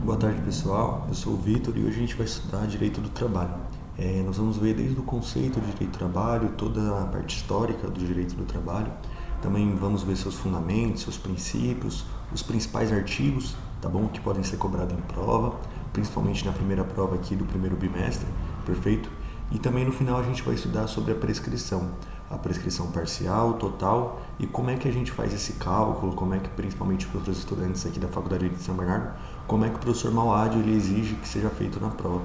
Boa tarde, pessoal. Eu sou o Vitor e hoje a gente vai estudar Direito do Trabalho. Nós vamos ver desde o conceito de Direito do Trabalho, toda a parte histórica do Direito do Trabalho. Também vamos ver seus fundamentos, seus princípios, os principais artigos, tá bom? Que podem ser cobrados em prova, principalmente na primeira prova aqui do primeiro bimestre, perfeito? E também no final a gente vai estudar sobre a prescrição parcial, total e como é que a gente faz esse cálculo, como é que principalmente para os estudantes aqui da Faculdade de São Bernardo, como é que o professor Mauad ele exige que seja feito na prova,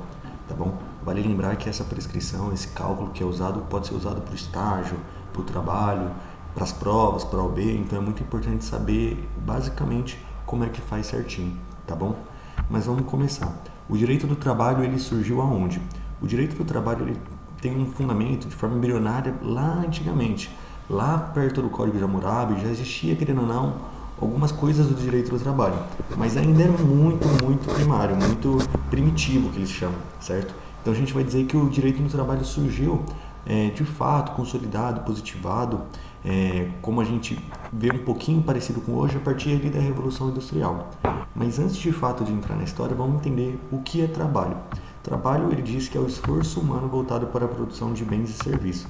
tá bom? Vale lembrar que essa prescrição, esse cálculo que é usado, pode ser usado para o estágio, para o trabalho, para as provas, para a OB, então é muito importante saber basicamente como é que faz certinho, tá bom? Mas vamos começar. O direito do trabalho ele surgiu aonde? O direito do trabalho ele tem um fundamento de forma embrionária lá antigamente. Lá perto do Código de Hammurabi já existia, querendo ou não, algumas coisas do direito do trabalho, mas ainda era muito primário, muito primitivo que eles chamam, certo? Então a gente vai dizer que o direito do trabalho surgiu de fato, consolidado, positivado, como a gente vê um pouquinho parecido com hoje a partir ali da Revolução Industrial. Mas antes de fato de entrar na história, vamos entender o que é trabalho. Trabalho, ele diz que é o esforço humano voltado para a produção de bens e serviços.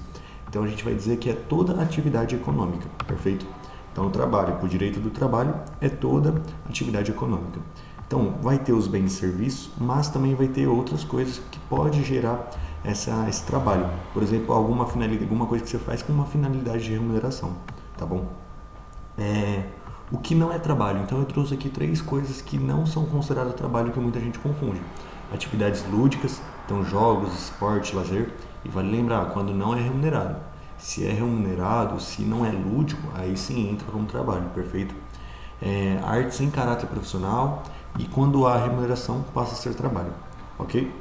Então a gente vai dizer que é toda atividade econômica, perfeito? Então o trabalho, o direito do trabalho é toda atividade econômica. Então vai ter os bens e serviços, mas também vai ter outras coisas que pode gerar esse trabalho. Por exemplo, alguma coisa que você faz com uma finalidade de remuneração, tá bom? O que não é trabalho? Então eu trouxe aqui 3 coisas que não são consideradas trabalho que muita gente confunde. Atividades lúdicas, então jogos, esporte, lazer, e vale lembrar, quando não é remunerado. Se é remunerado, se não é lúdico, aí sim entra como trabalho, perfeito? Arte sem caráter profissional e quando há remuneração passa a ser trabalho, ok?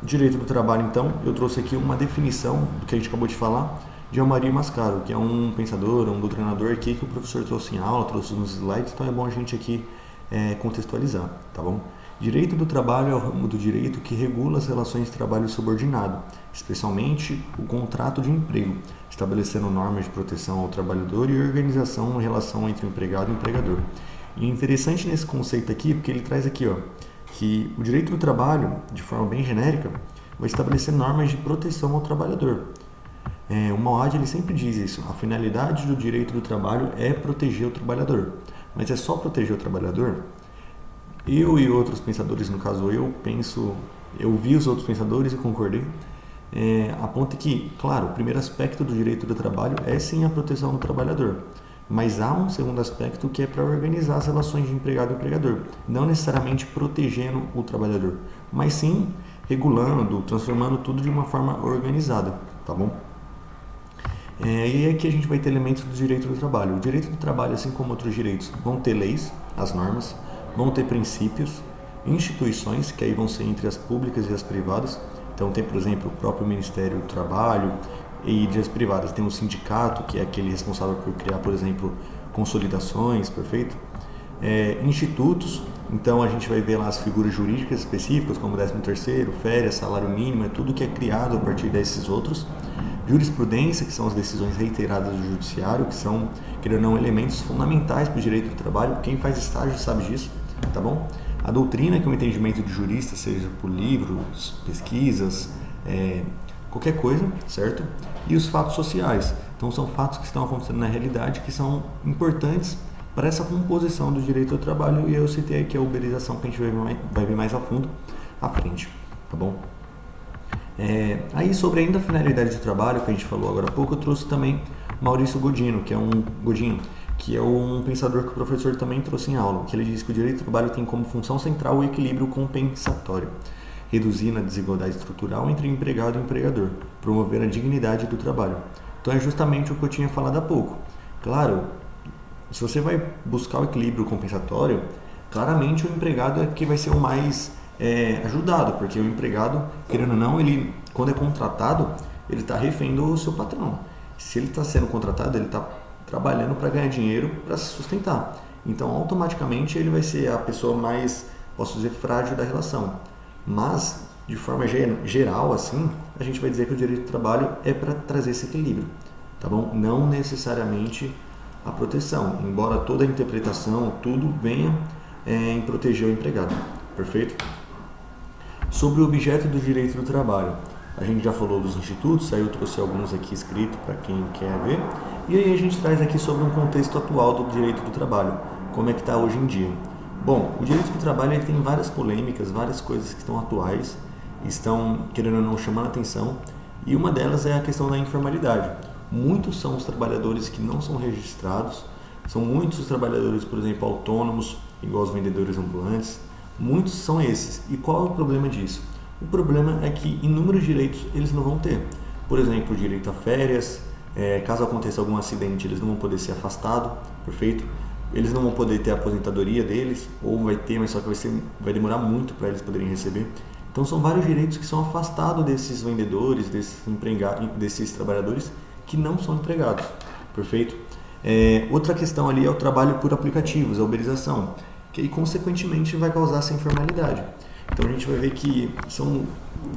Direito do trabalho, então, eu trouxe aqui uma definição do que a gente acabou de falar de Almario Mascaro, que é um pensador, um doutrinador aqui que o professor trouxe em aula, trouxe nos slides, então é bom a gente aqui contextualizar, tá bom? Direito do trabalho é o ramo do direito que regula as relações de trabalho subordinado, especialmente o contrato de emprego, estabelecendo normas de proteção ao trabalhador e organização em relação entre o empregado e o empregador. E é interessante nesse conceito aqui, porque ele traz aqui, que o direito do trabalho, de forma bem genérica, vai estabelecer normas de proteção ao trabalhador. O Mauad ele sempre diz isso, a finalidade do direito do trabalho é proteger o trabalhador. Mas é só proteger o trabalhador? Eu e outros pensadores, no caso eu vi os outros pensadores e concordei, aponta que, claro, o primeiro aspecto do direito do trabalho é sim a proteção do trabalhador, mas há um segundo aspecto que é para organizar as relações de empregado e empregador, não necessariamente protegendo o trabalhador, mas sim regulando, transformando tudo de uma forma organizada, tá bom? E aqui a gente vai ter elementos do direito do trabalho. O direito do trabalho, assim como outros direitos, vão ter leis, as normas, vão ter princípios, instituições, que aí vão ser entre as públicas e as privadas. Então tem, por exemplo, o próprio Ministério do Trabalho e de as privadas. Tem o sindicato, que é aquele responsável por criar, por exemplo, consolidações, perfeito? Institutos, então a gente vai ver lá as figuras jurídicas específicas, como 13º, férias, salário mínimo, é tudo que é criado a partir desses outros. Jurisprudência, que são as decisões reiteradas do judiciário, que são, querendo ou não, elementos fundamentais para o direito do trabalho. Quem faz estágio sabe disso, tá bom? A doutrina, que é um entendimento de jurista, seja por livros, pesquisas, qualquer coisa, certo? E os fatos sociais. Então são fatos que estão acontecendo na realidade, que são importantes para essa composição do direito ao trabalho, e eu citei aqui a uberização, que a gente vai ver mais a fundo à frente, tá bom? Aí sobre ainda a finalidade de trabalho, que a gente falou agora há pouco, eu trouxe também Maurício Godinho, que é um pensador que o professor também trouxe em aula, que ele diz que o direito do trabalho tem como função central o equilíbrio compensatório, reduzindo a desigualdade estrutural entre empregado e empregador, promover a dignidade do trabalho. Então é justamente o que eu tinha falado há pouco. Claro, se você vai buscar o equilíbrio compensatório, claramente o empregado é que vai ser o mais ajudado, porque o empregado, querendo ou não, ele, quando é contratado, ele está refém do seu patrão. Se ele está sendo contratado, ele está trabalhando para ganhar dinheiro para se sustentar. Então, automaticamente, ele vai ser a pessoa mais, posso dizer, frágil da relação. Mas, de forma geral, assim, a gente vai dizer que o direito do trabalho é para trazer esse equilíbrio, tá bom? Não necessariamente a proteção, embora toda a interpretação, tudo venha em proteger o empregado, perfeito? Sobre o objeto do direito do trabalho, a gente já falou dos institutos, aí eu trouxe alguns aqui escritos para quem quer ver, e aí a gente traz aqui sobre um contexto atual do direito do trabalho, como é que está hoje em dia. Bom, o direito do trabalho ele tem várias polêmicas, várias coisas que estão atuais, estão, querendo ou não, chamando a atenção, e uma delas é a questão da informalidade. Muitos são os trabalhadores que não são registrados, são muitos os trabalhadores, por exemplo, autônomos, igual os vendedores ambulantes, muitos são esses. E qual é o problema disso? O problema é que inúmeros direitos eles não vão ter. Por exemplo, o direito a férias, caso aconteça algum acidente, eles não vão poder ser afastados, perfeito? Eles não vão poder ter a aposentadoria deles, ou vai ter, mas só que vai demorar muito para eles poderem receber. Então são vários direitos que são afastados desses vendedores, desses trabalhadores que não são empregados, perfeito? Outra questão ali é o trabalho por aplicativos, a uberização, que aí consequentemente vai causar essa informalidade. Então a gente vai ver que são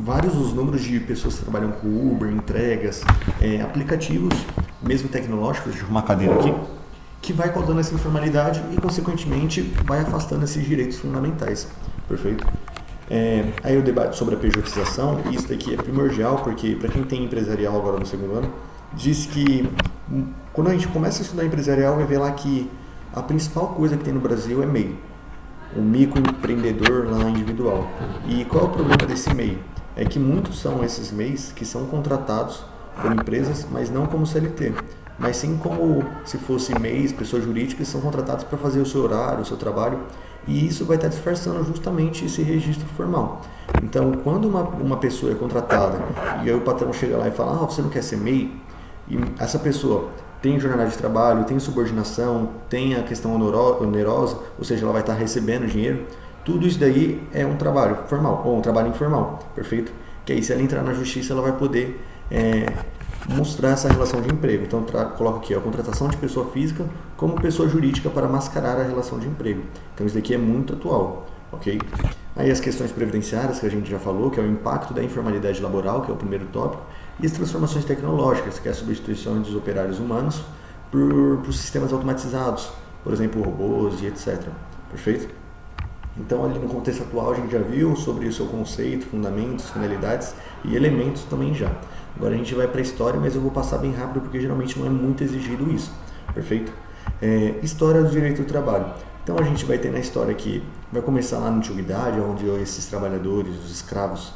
vários os números de pessoas que trabalham com Uber, entregas, aplicativos, mesmo tecnológicos, deixa eu arrumar uma cadeira aqui, que vai causando essa informalidade e consequentemente vai afastando esses direitos fundamentais, perfeito? Aí o debate sobre a pejotização, isso daqui é primordial, porque para quem tem empresarial agora no segundo ano, diz que quando a gente começa a estudar empresarial, vai ver lá que a principal coisa que tem no Brasil é MEI, o microempreendedor lá individual. E qual é o problema desse MEI? É que muitos são esses MEIs que são contratados por empresas, mas não como CLT, mas sim como se fossem MEIs, pessoas jurídicas, são contratados para fazer o seu horário, o seu trabalho, e isso vai estar disfarçando justamente esse registro formal. Então, quando uma pessoa é contratada e aí o patrão chega lá e fala, você não quer ser MEI? E essa pessoa tem jornada de trabalho, tem subordinação, tem a questão onerosa, ou seja, ela vai estar recebendo dinheiro, tudo isso daí é um trabalho formal, ou um trabalho informal, perfeito? Que aí se ela entrar na justiça, ela vai poder mostrar essa relação de emprego. Então, coloca aqui a contratação de pessoa física como pessoa jurídica para mascarar a relação de emprego. Então, isso daqui é muito atual, ok? Aí as questões previdenciárias, que a gente já falou, que é o impacto da informalidade laboral, que é o primeiro tópico, e as transformações tecnológicas, que é a substituição dos operários humanos por sistemas automatizados, por exemplo, robôs e etc. Perfeito? Então, ali no contexto atual, a gente já viu sobre o seu conceito, fundamentos, finalidades e elementos também já. Agora a gente vai para a história, mas eu vou passar bem rápido porque geralmente não é muito exigido isso. Perfeito? História do direito do trabalho. Então a gente vai ter na história que vai começar lá na antiguidade, onde esses trabalhadores, os escravos,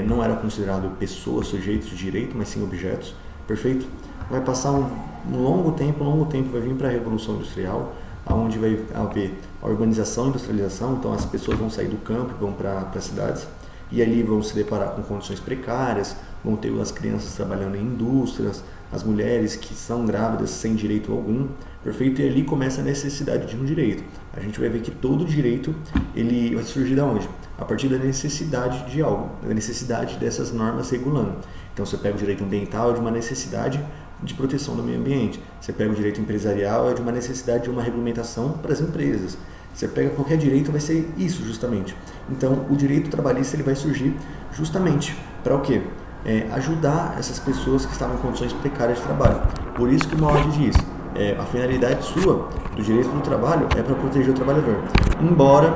não eram considerados pessoas, sujeitos de direito, mas sim objetos. Perfeito? Vai passar um longo tempo vai vir para a Revolução Industrial, onde vai haver a urbanização e industrialização, então as pessoas vão sair do campo e vão para as cidades, e ali vão se deparar com condições precárias, vão ter as crianças trabalhando em indústrias, as mulheres que são grávidas sem direito algum, perfeito? E ali começa a necessidade de um direito. A gente vai ver que todo direito ele vai surgir de onde? A partir da necessidade de algo, da necessidade dessas normas regulando. Então você pega o direito ambiental, é de uma necessidade de proteção do meio ambiente. Você pega o direito empresarial, é de uma necessidade de uma regulamentação para as empresas. Você pega qualquer direito, vai ser isso justamente. Então o direito trabalhista ele vai surgir justamente para o quê? Ajudar essas pessoas que estavam em condições precárias de trabalho. Por isso que uma ordem diz, a finalidade sua do direito do trabalho é para proteger o trabalhador. Embora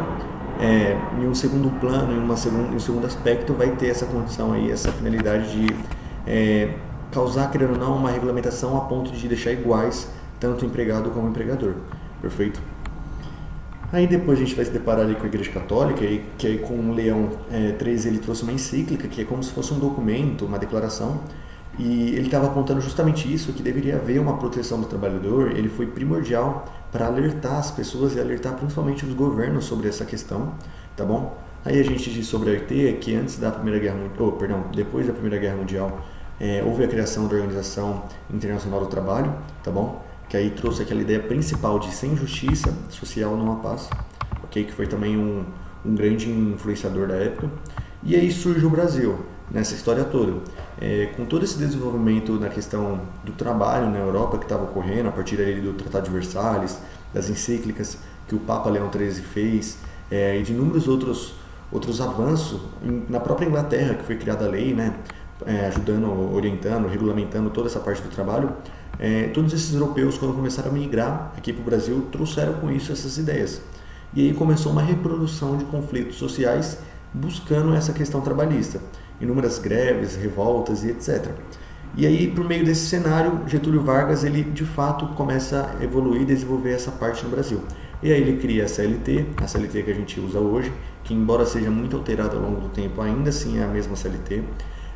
em um segundo plano, em um segundo aspecto, vai ter essa condição aí, essa finalidade de causar, querendo ou não, uma regulamentação a ponto de deixar iguais tanto o empregado como o empregador. Perfeito? Aí depois a gente vai se deparar ali com a Igreja Católica, que aí com o Leão XIII ele trouxe uma encíclica, que é como se fosse um documento, uma declaração, e ele estava apontando justamente isso, que deveria haver uma proteção do trabalhador. Ele foi primordial para alertar as pessoas e alertar principalmente os governos sobre essa questão, tá bom? Aí a gente diz sobre a OIT que antes da depois da Primeira Guerra Mundial, houve a criação da Organização Internacional do Trabalho, tá bom? Que aí trouxe aquela ideia principal de sem justiça social não há paz, ok? Que foi também um grande influenciador da época. E aí surge o Brasil, nessa história toda. Com todo esse desenvolvimento na questão do trabalho na Europa que estava ocorrendo, a partir ali do Tratado de Versalhes, das encíclicas que o Papa Leão XIII fez, e de inúmeros outros avanços, na própria Inglaterra, que foi criada a lei, né? Ajudando, orientando, regulamentando toda essa parte do trabalho. Todos esses europeus, quando começaram a migrar aqui para o Brasil, trouxeram com isso essas ideias. E aí começou uma reprodução de conflitos sociais buscando essa questão trabalhista, inúmeras greves, revoltas e etc. E aí, por meio desse cenário, Getúlio Vargas, ele de fato começa a evoluir e desenvolver essa parte no Brasil. E aí ele cria a CLT que a gente usa hoje, que embora seja muito alterada ao longo do tempo, ainda assim é a mesma CLT.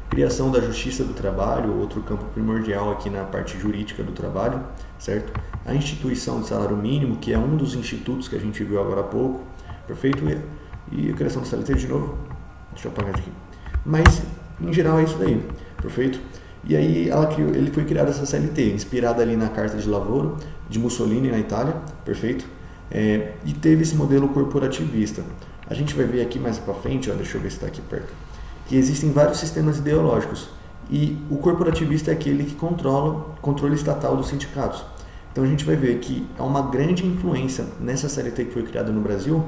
Criação da Justiça do Trabalho, outro campo primordial aqui na parte jurídica do trabalho, certo? A instituição do salário mínimo, que é um dos institutos que a gente viu agora há pouco, perfeito? E a criação do CLT de novo, deixa eu apagar aqui. Mas, em geral, é isso daí, perfeito? E aí ele foi criado essa CLT, inspirada ali na Carta de Lavoro, de Mussolini, na Itália, perfeito? E teve esse modelo corporativista. A gente vai ver aqui mais para frente, ó, deixa eu ver se está aqui perto, que existem vários sistemas ideológicos e o corporativista é aquele que controla o controle estatal dos sindicatos. Então a gente vai ver que há uma grande influência nessa CLT que foi criada no Brasil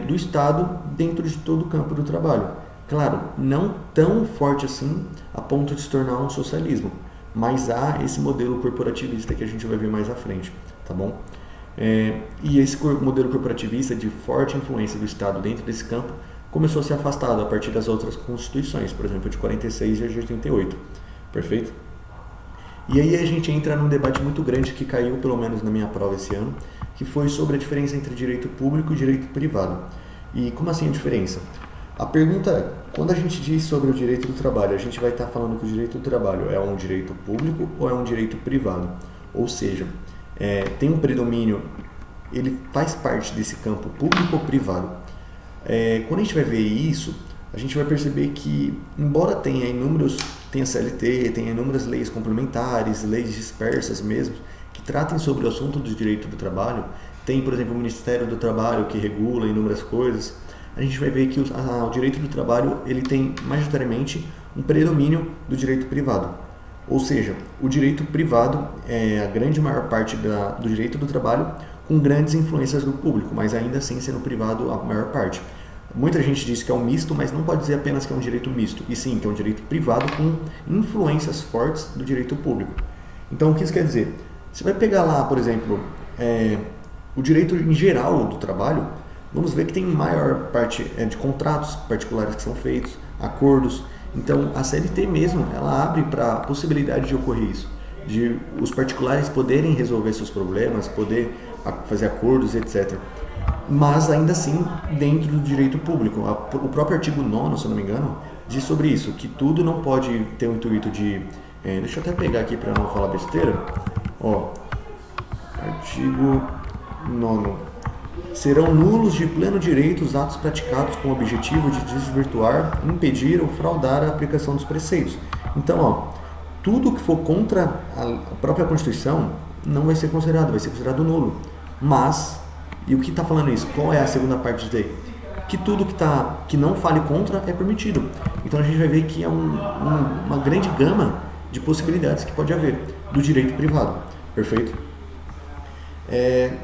do Estado dentro de todo o campo do trabalho. Claro, não tão forte assim a ponto de se tornar um socialismo, mas há esse modelo corporativista que a gente vai ver mais à frente, tá bom? E esse modelo corporativista de forte influência do Estado dentro desse campo começou a ser afastado a partir das outras constituições, por exemplo, de 46 e de 88, perfeito? E aí a gente entra num debate muito grande que caiu, pelo menos na minha prova esse ano, que foi sobre a diferença entre direito público e direito privado. E como assim a diferença? A pergunta é, quando a gente diz sobre o direito do trabalho, a gente vai estar falando que o direito do trabalho é um direito público ou é um direito privado? Ou seja, tem um predomínio, ele faz parte desse campo público ou privado? Quando a gente vai ver isso, a gente vai perceber que, embora tenha CLT, tenha inúmeras leis complementares, leis dispersas mesmo, que tratem sobre o assunto do direito do trabalho, tem, por exemplo, o Ministério do Trabalho que regula inúmeras coisas, a gente vai ver que o direito do trabalho ele tem majoritariamente um predomínio do direito privado. Ou seja, o direito privado é a grande maior parte do direito do trabalho, com grandes influências do público, mas ainda assim sendo privado a maior parte. Muita gente diz que é um misto, mas não pode dizer apenas que é um direito misto, e sim, que é um direito privado com influências fortes do direito público. Então, o que isso quer dizer? Você vai pegar lá, por exemplo, o direito em geral do trabalho, vamos ver que tem maior parte de contratos particulares que são feitos, acordos. Então, a CLT mesmo, ela abre para a possibilidade de ocorrer isso, de os particulares poderem resolver seus problemas, poder fazer acordos, etc. Mas, ainda assim, dentro do direito público. O próprio artigo 9º, se eu não me engano, diz sobre isso, que tudo não pode ter o intuito de... deixa eu até pegar aqui para não falar besteira. Artigo 9º. Serão nulos de pleno direito os atos praticados com o objetivo de desvirtuar, impedir ou fraudar a aplicação dos preceitos. Então, tudo que for contra a própria Constituição não vai ser considerado, vai ser considerado nulo. Mas, e o que está falando isso? Qual é a segunda parte disso aí? Que tudo que não fale contra é permitido. Então a gente vai ver que é uma grande gama de possibilidades que pode haver do direito privado. Perfeito?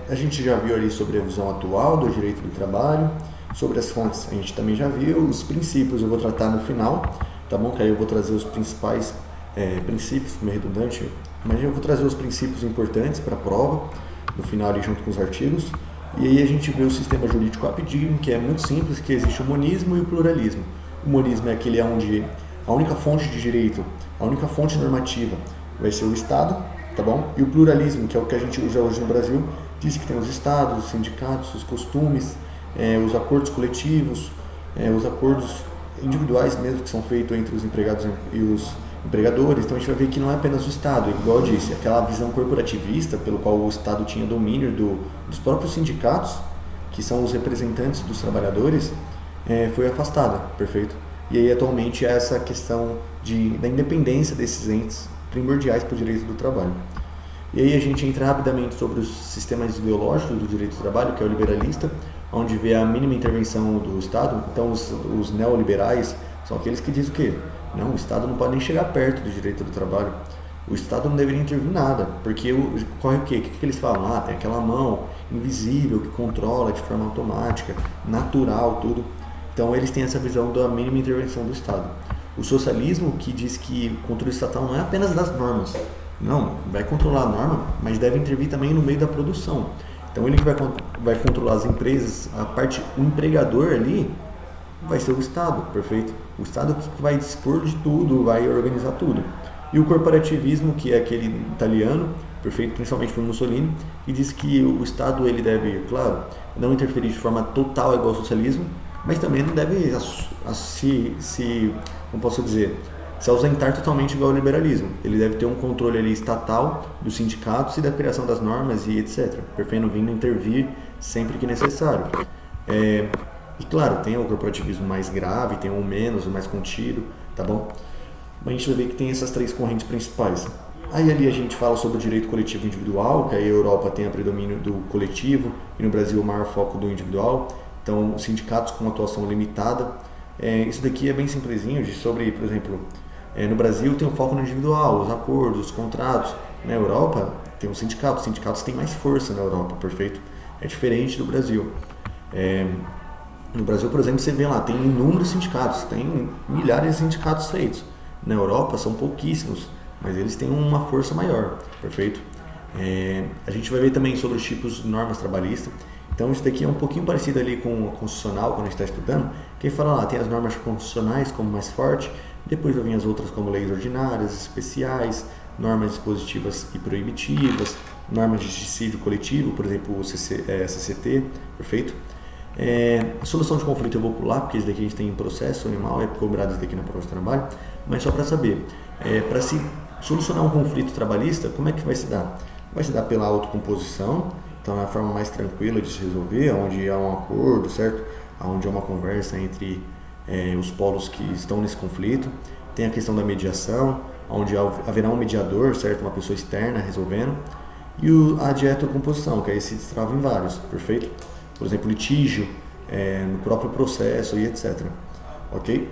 A gente já viu ali sobre a visão atual do direito do trabalho, sobre as fontes a gente também já viu, os princípios eu vou tratar no final, tá bom? Que aí eu vou trazer os principais princípios, como é redundante, mas eu vou trazer os princípios importantes para a prova, no final ali junto com os artigos, e aí a gente vê o sistema jurídico rapidinho, que é muito simples, que existe o monismo e o pluralismo. O monismo é aquele onde a única fonte de direito, a única fonte normativa vai ser o Estado, tá bom? E o pluralismo, que é o que a gente usa hoje no Brasil, diz que tem os estados, os sindicatos, os costumes, os acordos coletivos, os acordos individuais mesmo que são feitos entre os empregados e os empregadores. Então a gente vai ver que não é apenas o Estado, igual eu disse, aquela visão corporativista pelo qual o Estado tinha domínio dos próprios sindicatos, que são os representantes dos trabalhadores, foi afastada, perfeito? E aí atualmente é essa questão da independência desses entes primordiais para o direito do trabalho. E aí a gente entra rapidamente sobre os sistemas ideológicos do direito do trabalho, que é o liberalista, onde vê a mínima intervenção do Estado. Então os neoliberais são aqueles que dizem o quê? Não, o Estado não pode nem chegar perto do direito do trabalho. O Estado não deveria intervir nada, porque corre o quê? O que eles falam? Tem aquela mão invisível que controla de forma automática, natural, tudo. Então eles têm essa visão da mínima intervenção do Estado. O socialismo, que diz que o controle estatal não é apenas das normas, não, vai controlar a norma, mas deve intervir também no meio da produção. Então ele que vai controlar as empresas, o empregador ali vai ser o Estado, perfeito? O Estado que vai dispor de tudo, vai organizar tudo. E o corporativismo, que é aquele italiano, perfeito, principalmente por Mussolini, que diz que o Estado ele deve, claro, não interferir de forma total igual ao socialismo, mas também não deve como posso dizer, se ausentar totalmente igual ao liberalismo. Ele deve ter um controle ali estatal dos sindicatos e da criação das normas e etc. Perfeito, vindo intervir sempre que necessário. E claro, tem o corporativismo mais grave, tem o menos, o mais contido, tá bom? Mas a gente vai ver que tem essas três correntes principais. Aí ali a gente fala sobre o direito coletivo individual, que aí a Europa tem o predomínio do coletivo e no Brasil o maior foco do individual. Então, os sindicatos com atuação limitada. Isso daqui é bem simplesinho, sobre, por exemplo, no Brasil tem um foco no individual, os acordos, os contratos. Na Europa tem os sindicatos têm mais força na Europa, perfeito? É diferente do Brasil. No Brasil, por exemplo, você vê lá, tem inúmeros sindicatos, tem milhares de sindicatos feitos. Na Europa são pouquíssimos, mas eles têm uma força maior, perfeito? A gente vai ver também sobre os tipos de normas trabalhistas. Então isso daqui é um pouquinho parecido ali com o constitucional, quando a gente está estudando, que fala lá, tem as normas constitucionais como mais forte, depois vem as outras como leis ordinárias, especiais, normas dispositivas e proibitivas, normas de dissídio coletivo, por exemplo, o CCT, perfeito? A solução de conflito eu vou pular, porque isso daqui a gente tem em processo animal, é cobrado isso daqui na prova de trabalho, mas só para saber, para se solucionar um conflito trabalhista, como é que vai se dar? Vai se dar pela autocomposição, então é a forma mais tranquila de se resolver, onde há um acordo, certo? Onde há uma conversa entre os polos que estão nesse conflito. Tem a questão da mediação, onde haverá um mediador, certo? Uma pessoa externa resolvendo. E a direto-composição, que aí se destrava em vários, perfeito? Por exemplo, litígio, no próprio processo e etc. Ok?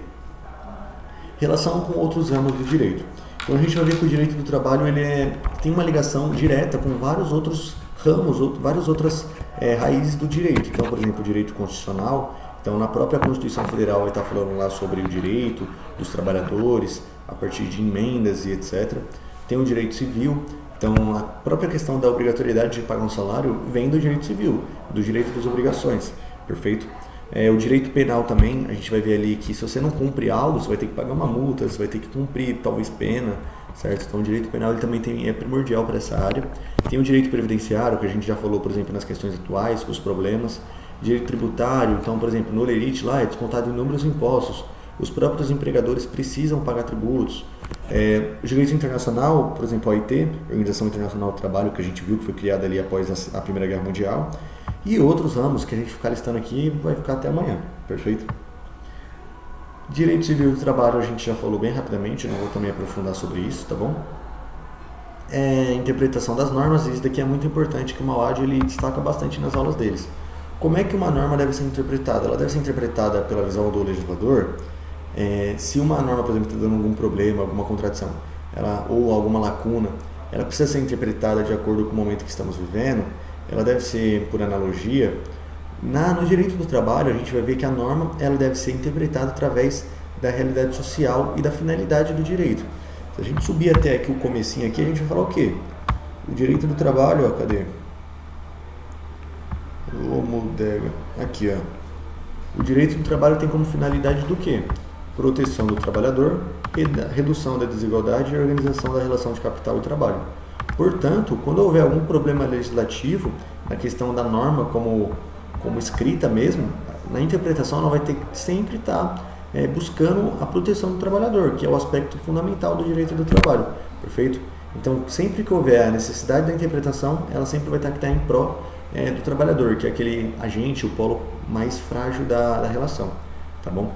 Relação com outros ramos do direito. Então a gente vai ver que o direito do trabalho tem uma ligação direta com vários outros ramos, várias outras raízes do direito. Então, por exemplo, o direito constitucional. Então, na própria Constituição Federal, ele está falando lá sobre o direito dos trabalhadores, a partir de emendas e etc. Tem o direito civil. Então, a própria questão da obrigatoriedade de pagar um salário vem do direito civil, do direito das obrigações, perfeito? O direito penal também, a gente vai ver ali que se você não cumpre algo, você vai ter que pagar uma multa, você vai ter que cumprir talvez pena, certo? Então, o direito penal ele também é primordial para essa área. Tem o direito previdenciário, que a gente já falou, por exemplo, nas questões atuais, os problemas. Direito tributário, então, por exemplo, no Lerite lá é descontado inúmeros impostos. Os próprios empregadores precisam pagar tributos. O direito internacional, por exemplo, a OIT, Organização Internacional do Trabalho, que a gente viu que foi criada ali após a Primeira Guerra Mundial, e outros ramos que a gente ficar listando aqui vai ficar até amanhã, perfeito? Direito civil do trabalho a gente já falou bem rapidamente, não vou também aprofundar sobre isso, tá bom? Interpretação das normas, isso daqui é muito importante, que o Mauad ele destaca bastante nas aulas deles. Como é que uma norma deve ser interpretada? Ela deve ser interpretada pela visão do legislador. Se uma norma, por exemplo, está dando algum problema, alguma contradição, ou alguma lacuna, ela precisa ser interpretada de acordo com o momento que estamos vivendo, ela deve ser por analogia. No direito do trabalho, a gente vai ver que a norma ela deve ser interpretada através da realidade social e da finalidade do direito. Se a gente subir até aqui o comecinho aqui, a gente vai falar o quê? O direito do trabalho, cadê? Aqui, ó. O direito do trabalho tem como finalidade do quê? Proteção do trabalhador, redução da desigualdade e organização da relação de capital e trabalho. Portanto, quando houver algum problema legislativo, na questão da norma como escrita mesmo, na interpretação ela vai ter que sempre estar buscando a proteção do trabalhador, que é o aspecto fundamental do direito do trabalho, perfeito? Então, sempre que houver a necessidade da interpretação, ela sempre vai ter que estar em pró do trabalhador, que é aquele agente, o polo mais frágil da relação, tá bom?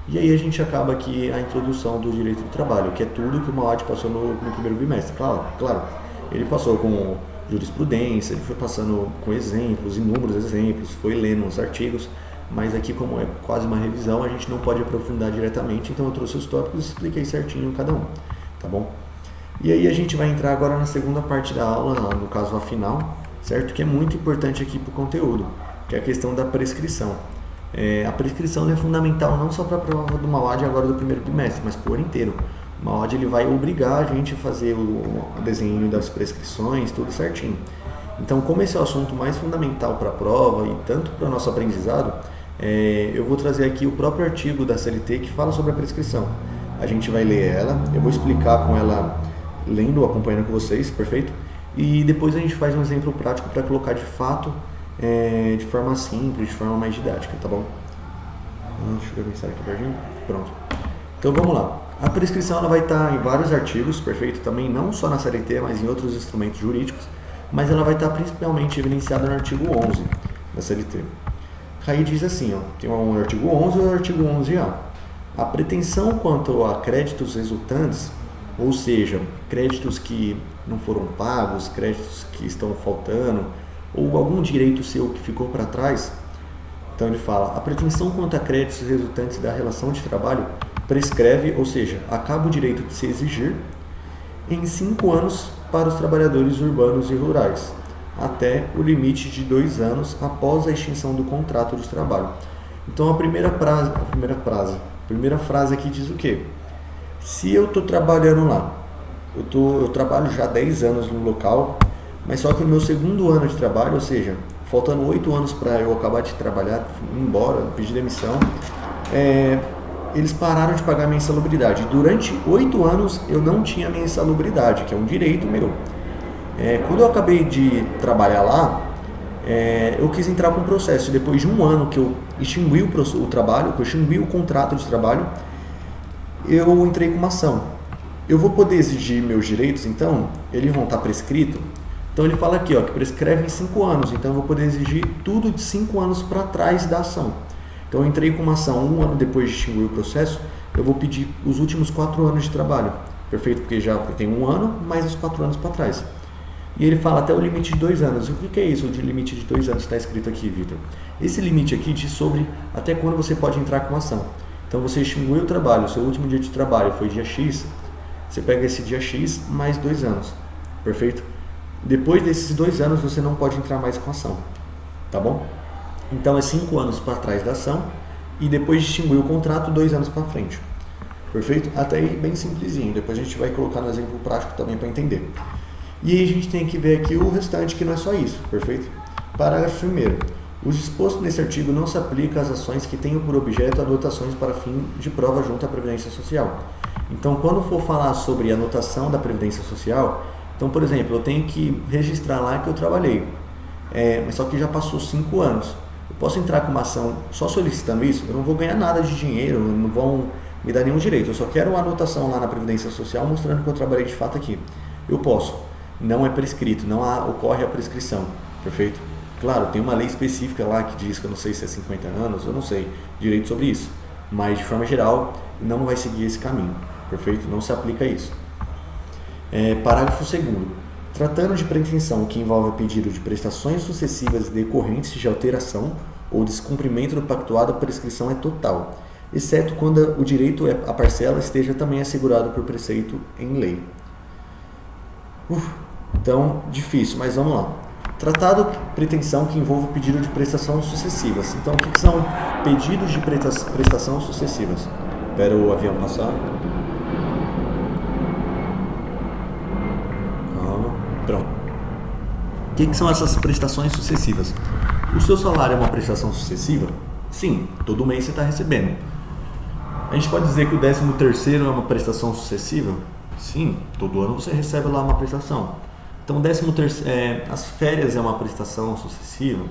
E aí a gente acaba aqui a introdução do direito do trabalho, que é tudo que o Mauad passou no primeiro bimestre. Claro, ele passou com jurisprudência, ele foi passando com exemplos, inúmeros exemplos, foi lendo os artigos, mas aqui como é quase uma revisão, a gente não pode aprofundar diretamente, então eu trouxe os tópicos e expliquei certinho cada um, tá bom? E aí a gente vai entrar agora na segunda parte da aula, no caso a final, certo? Que é muito importante aqui para o conteúdo, que é a questão da prescrição. A prescrição é fundamental não só para a prova do Mauad agora do primeiro bimestre, mas por inteiro. O Mauad ele vai obrigar a gente a fazer o desenho das prescrições, tudo certinho. Então, como esse é o assunto mais fundamental para a prova e tanto para o nosso aprendizado, eu vou trazer aqui o próprio artigo da CLT que fala sobre a prescrição. A gente vai ler ela, eu vou explicar com ela, lendo, acompanhando com vocês, perfeito? E depois a gente faz um exemplo prático para colocar de fato, de forma simples, de forma mais didática, tá bom? Deixa eu pensar aqui pertinho. Pronto. Então vamos lá. A prescrição ela vai estar em vários artigos, perfeito? Também não só na CLT, mas em outros instrumentos jurídicos, mas ela vai estar principalmente evidenciada no artigo 11 da CLT. Aí diz assim, ó, tem um artigo 11 e o artigo 11A. A pretensão quanto a créditos resultantes, ou seja, créditos que não foram pagos, créditos que estão faltando, ou algum direito seu que ficou para trás. Então ele fala, a pretensão quanto a créditos resultantes da relação de trabalho prescreve, ou seja, acaba o direito de se exigir em 5 anos para os trabalhadores urbanos e rurais, até o limite de 2 anos após a extinção do contrato de trabalho. Então a primeira frase aqui diz o quê? Se eu estou trabalhando lá, eu trabalho já 10 anos no local, mas só que no meu segundo ano de trabalho, ou seja, faltando 8 anos para eu acabar de trabalhar, ir embora, pedir demissão, eles pararam de pagar minha insalubridade. Durante 8 anos eu não tinha minha insalubridade, que é um direito meu. Quando eu acabei de trabalhar lá, eu quis entrar com um processo. Depois de 1 ano que eu extingui o trabalho, que eu extingui o contrato de trabalho, eu entrei com uma ação. Eu vou poder exigir meus direitos, então, eles vão estar prescritos. Então ele fala aqui, ó, que prescreve em 5 anos, então eu vou poder exigir tudo de 5 anos para trás da ação. Então eu entrei com uma ação 1 ano depois de extinguir o processo, eu vou pedir os últimos 4 anos de trabalho, perfeito? Porque já tem 1 ano, mais os 4 anos para trás. E ele fala até o limite de 2 anos. O que é isso de limite de 2 anos que está escrito aqui, Vitor? Esse limite aqui diz sobre até quando você pode entrar com uma ação. Então você extinguiu o trabalho, o seu último dia de trabalho foi dia X, você pega esse dia X mais 2 anos, perfeito? Depois desses 2 anos você não pode entrar mais com ação, tá bom? Então é 5 anos para trás da ação e depois de extinguir o contrato, 2 anos para frente, perfeito? Até aí bem simplesinho, depois a gente vai colocar no exemplo prático também para entender. E aí a gente tem que ver aqui o restante que não é só isso, perfeito? Parágrafo 1º. O disposto nesse artigo não se aplica às ações que tenham por objeto anotações para fim de prova junto à Previdência Social. Então, quando for falar sobre a anotação da Previdência Social, então, por exemplo, eu tenho que registrar lá que eu trabalhei, mas só que já passou 5 anos. Eu posso entrar com uma ação só solicitando isso? Eu não vou ganhar nada de dinheiro, não vão me dar nenhum direito. Eu só quero uma anotação lá na Previdência Social mostrando que eu trabalhei de fato aqui. Eu posso. Não é prescrito, não ocorre a prescrição, perfeito? Claro, tem uma lei específica lá que diz que eu não sei se é 50 anos, eu não sei direito sobre isso, mas de forma geral não vai seguir esse caminho, perfeito? Não se aplica isso. Parágrafo 2º. Tratando de pretensão que envolve pedido de prestações sucessivas decorrentes de alteração ou descumprimento do pactuado, a prescrição é total, exceto quando o direito à parcela esteja também assegurado por preceito em lei. Então, difícil, mas vamos lá. Tratado de pretensão que envolve pedido de prestação sucessivas. Então, o que são pedidos de prestação sucessivas? Espera o avião passar. Calma. Pronto. O que são essas prestações sucessivas? O seu salário é uma prestação sucessiva? Sim, todo mês você está recebendo. A gente pode dizer que o 13º é uma prestação sucessiva? Sim, todo ano você recebe lá uma prestação. Então, as férias é uma prestação sucessiva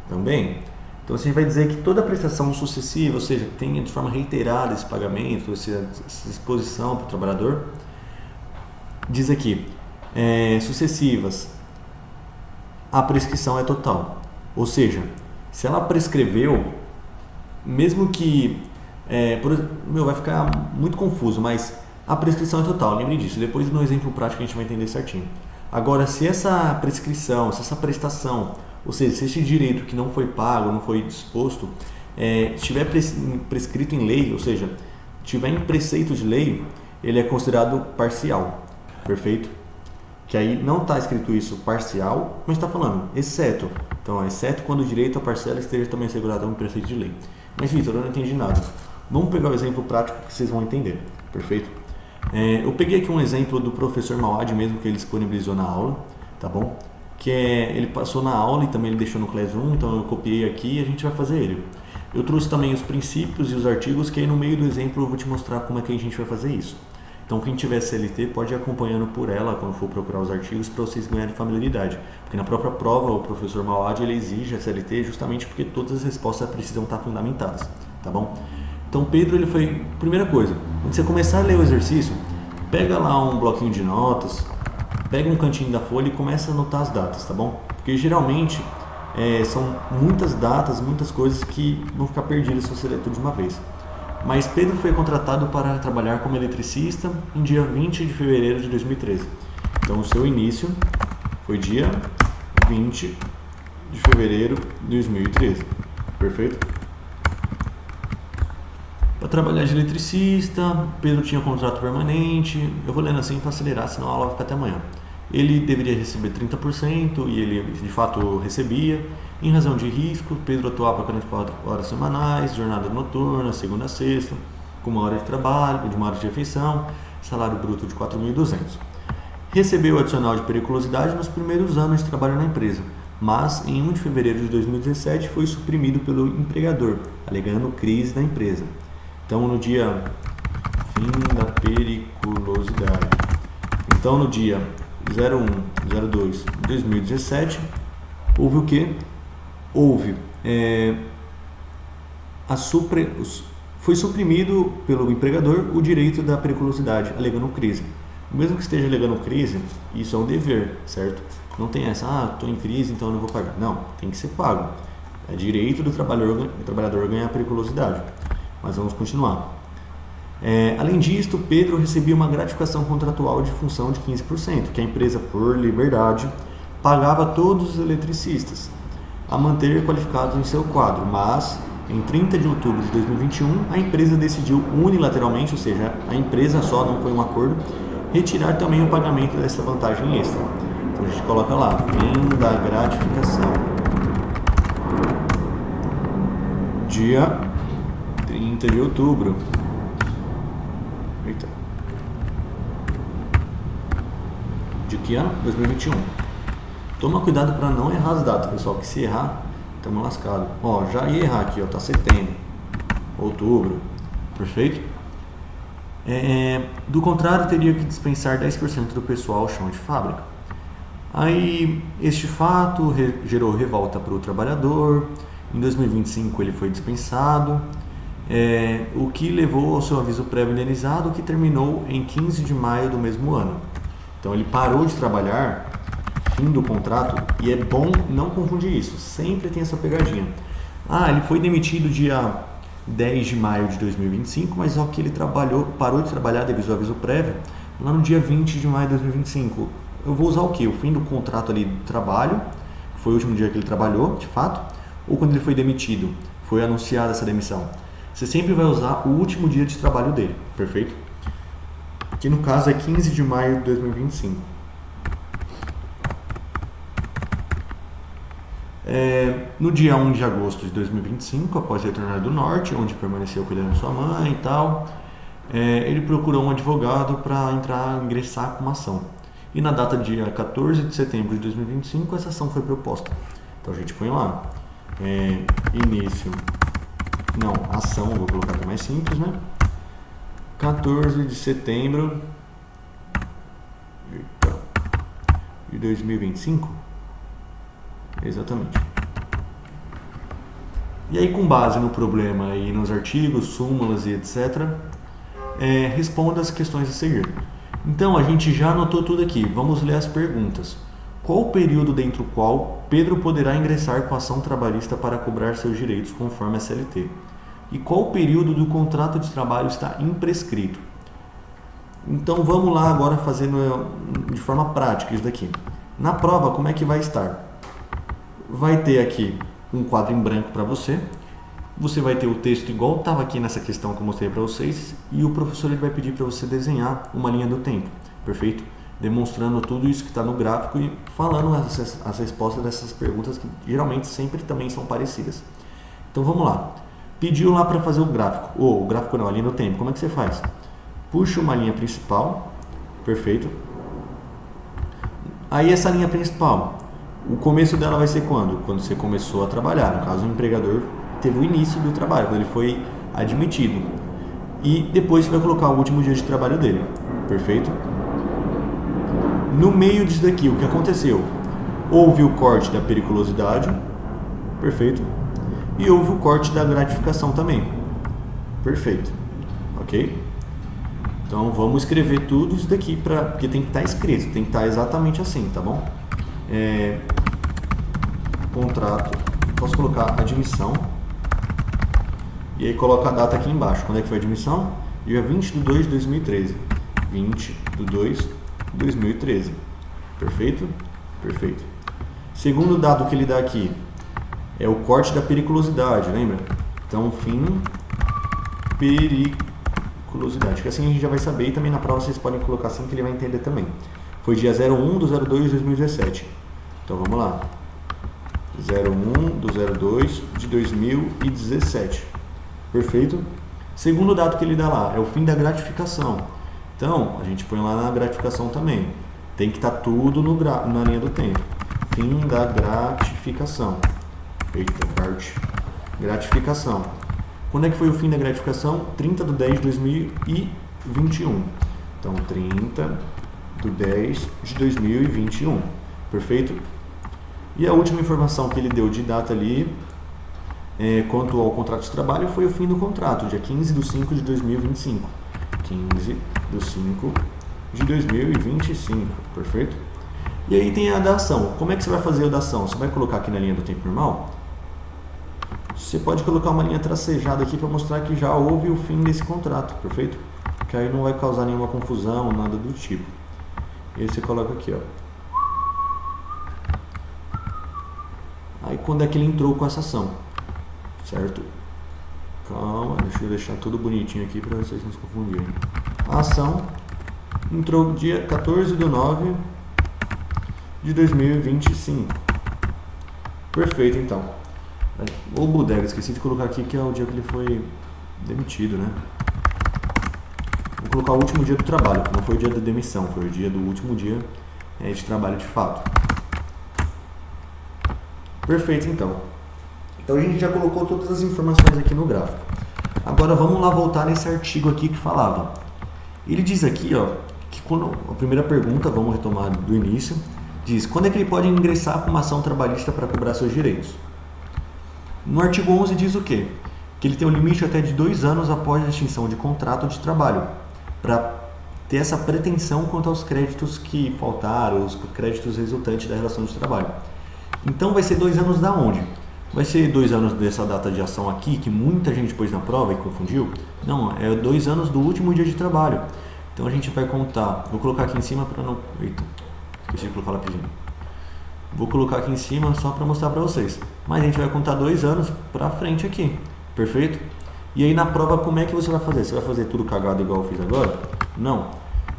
também. Então, a gente vai dizer que toda prestação sucessiva, ou seja, que tenha de forma reiterada esse pagamento, essa exposição para o trabalhador, diz aqui, sucessivas, a prescrição é total. Ou seja, se ela prescreveu, mesmo que, vai ficar muito confuso, mas a prescrição é total, lembre disso. Depois no exemplo prático a gente vai entender certinho. Agora, se essa prescrição, se essa prestação, ou seja, se esse direito que não foi pago, não foi disposto, estiver prescrito em lei, ou seja, estiver em preceito de lei, ele é considerado parcial, perfeito? Que aí não está escrito isso parcial, mas está falando exceto. Então, exceto quando o direito à parcela esteja também assegurado em preceito de lei. Mas, Vitor, eu não entendi nada. Vamos pegar o exemplo prático que vocês vão entender, perfeito? Eu peguei aqui um exemplo do professor Mauad mesmo, que ele disponibilizou na aula, tá bom? ele passou na aula e também ele deixou no Classroom, então eu copiei aqui e a gente vai fazer ele. Eu trouxe também os princípios e os artigos, que aí no meio do exemplo eu vou te mostrar como é que a gente vai fazer isso. Então quem tiver CLT pode ir acompanhando por ela quando for procurar os artigos para vocês ganharem familiaridade. Porque na própria prova o professor Mauad ele exige a CLT justamente porque todas as respostas precisam estar fundamentadas, tá bom? Então Pedro ele foi, primeira coisa, quando você começar a ler o exercício, pega lá um bloquinho de notas, pega um cantinho da folha e começa a anotar as datas, tá bom? Porque geralmente são muitas datas, muitas coisas que vão ficar perdidas se você ler tudo de uma vez. Mas Pedro foi contratado para trabalhar como eletricista em dia 20 de fevereiro de 2013. Então o seu início foi dia 20 de fevereiro de 2013. Perfeito? Para trabalhar de eletricista, Pedro tinha contrato permanente. Eu vou lendo assim para acelerar, senão a aula vai ficar até amanhã. Ele deveria receber 30% e ele de fato recebia. Em razão de risco, Pedro atuava 44 horas semanais, jornada noturna, segunda a sexta, com uma hora de trabalho, de uma hora de refeição, salário bruto de 4.200. Recebeu adicional de periculosidade nos primeiros anos de trabalho na empresa, mas em 1 de fevereiro de 2017 foi suprimido pelo empregador, alegando crise da empresa. Então, no dia fim da periculosidade. Então, no dia 01/02 de 2017, houve o quê? Houve foi suprimido pelo empregador o direito da periculosidade, alegando crise. Mesmo que esteja alegando crise, isso é um dever, certo? Não tem essa, estou em crise, então eu não vou pagar. Não, tem que ser pago. É direito do trabalhador ganhar periculosidade. Mas vamos continuar. Além disso, Pedro recebia uma gratificação contratual de função de 15%, que a empresa, por liberdade, pagava a todos os eletricistas a manter qualificados em seu quadro, mas em 30 de outubro de 2021, a empresa decidiu unilateralmente, ou seja, a empresa só, não foi um acordo, retirar também o pagamento dessa vantagem extra. Então a gente coloca lá, fim da gratificação. Dia 30 de outubro. Eita. De que ano? 2021. Toma cuidado para não errar as datas, pessoal, que se errar, estamos lascados. Ó, já ia errar aqui, ó, tá setembro, outubro, perfeito? Do contrário, teria que dispensar 10% do pessoal ao chão de fábrica. Aí, este fato gerou revolta para o trabalhador. Em 2025 ele foi dispensado, o que levou ao seu aviso prévio indenizado, que terminou em 15 de maio do mesmo ano. Então ele parou de trabalhar, fim do contrato, e é bom não confundir isso, sempre tem essa pegadinha. Ele foi demitido dia 10 de maio de 2025, mas só que ele parou de trabalhar devido ao aviso prévio lá no dia 20 de maio de 2025. Eu vou usar o quê? O fim do contrato ali do trabalho, que foi o último dia que ele trabalhou, de fato, ou quando ele foi demitido, foi anunciada essa demissão. Você sempre vai usar o último dia de trabalho dele, perfeito? Que no caso é 15 de maio de 2025. No dia 1 de agosto de 2025, após retornar do norte, onde permaneceu cuidando de sua mãe e tal, ele procurou um advogado para ingressar com uma ação. E na data dia 14 de setembro de 2025, essa ação foi proposta. Então a gente põe lá, ação, vou colocar aqui mais simples, né? 14 de setembro de 2025. Exatamente. E aí, com base no problema e nos artigos, súmulas e etc., responda as questões a seguir. Então, a gente já anotou tudo aqui. Vamos ler as perguntas. Qual o período dentro do qual Pedro poderá ingressar com a ação trabalhista para cobrar seus direitos conforme a CLT? E qual o período do contrato de trabalho está imprescrito? Então, vamos lá agora fazendo de forma prática isso daqui. Na prova, como é que vai estar? Vai ter aqui um quadro em branco para você. Você vai ter o texto igual estava aqui nessa questão que eu mostrei para vocês. E o professor ele vai pedir para você desenhar uma linha do tempo. Perfeito? Demonstrando tudo isso que está no gráfico e falando as respostas dessas perguntas que geralmente sempre também são parecidas. Então vamos lá. Pediu lá para fazer o gráfico. Ou o gráfico não, a linha do tempo. Como é que você faz? Puxa uma linha principal. Perfeito. Aí essa linha principal, O começo dela vai ser quando? Quando você começou a trabalhar. No caso, o empregador teve o início do trabalho, quando ele foi admitido. E depois você vai colocar o último dia de trabalho dele. Perfeito? No meio disso daqui, o que aconteceu? Houve o corte da periculosidade. Perfeito? E houve o corte da gratificação também. Perfeito. Ok? Então vamos escrever tudo isso daqui, porque tem que estar escrito, tem que estar exatamente assim, tá bom? Contrato, posso colocar admissão, e aí coloca a data aqui embaixo. Quando é que foi a admissão? Dia 20 de 2 de 2013. 20 de 2 de 2013. Perfeito? Perfeito. Segundo dado que ele dá aqui é o corte da periculosidade, lembra? Então, fim periculosidade, que assim a gente já vai saber, e também na prova vocês podem colocar assim que ele vai entender também. Foi dia 01 do 02 de 2017. Então vamos lá. 01 do 02 de 2017. Perfeito? Segundo dado que ele dá lá é o fim da gratificação. Então a gente põe lá na gratificação também. Tem que estar tudo na linha do tempo. Fim da gratificação. Eita, gratificação. Quando é que foi o fim da gratificação? 30 de 10 de 2021. Então, 30 de 10 de 2021. Perfeito? E a última informação que ele deu de data ali, quanto ao contrato de trabalho, foi o fim do contrato, dia 15 de 5 de 2025. 15 de 5 de 2025. Perfeito? E aí tem a da ação. Como é que você vai fazer a da ação? Você vai colocar aqui na linha do tempo normal? Você pode colocar uma linha tracejada aqui para mostrar que já houve o fim desse contrato, perfeito? Que aí não vai causar nenhuma confusão, nada do tipo. E aí você coloca aqui, ó. Aí quando é que ele entrou com essa ação, certo? Calma, deixa eu deixar tudo bonitinho aqui para vocês não se confundirem. A ação entrou dia 14 de 9 de 2025. Perfeito, então. O bodega, esqueci de colocar aqui que é o dia que ele foi demitido, né? Vou colocar o último dia do trabalho, não foi o dia da demissão, foi o dia do último dia de trabalho de fato. Perfeito, então. Então a gente já colocou todas as informações aqui no gráfico. Agora vamos lá voltar nesse artigo aqui que falava. Ele diz aqui, ó, que quando a primeira pergunta, vamos retomar do início, diz: quando é que ele pode ingressar com uma ação trabalhista para cobrar seus direitos? No artigo 11 diz o quê? Que ele tem um limite até de 2 anos após a extinção de contrato de trabalho, para ter essa pretensão quanto aos créditos que faltaram, os créditos resultantes da relação de trabalho. Então vai ser 2 anos da onde? Vai ser 2 anos dessa data de ação aqui, que muita gente pôs na prova e confundiu? Não, é 2 anos do último dia de trabalho. Então a gente vai contar, vou colocar aqui em cima para não... Eita, esqueci de colocar lapidinho. Vou colocar aqui em cima só para mostrar para vocês. Mas a gente vai contar 2 anos para frente aqui. Perfeito? E aí na prova como é que você vai fazer? Você vai fazer tudo cagado igual eu fiz agora? Não.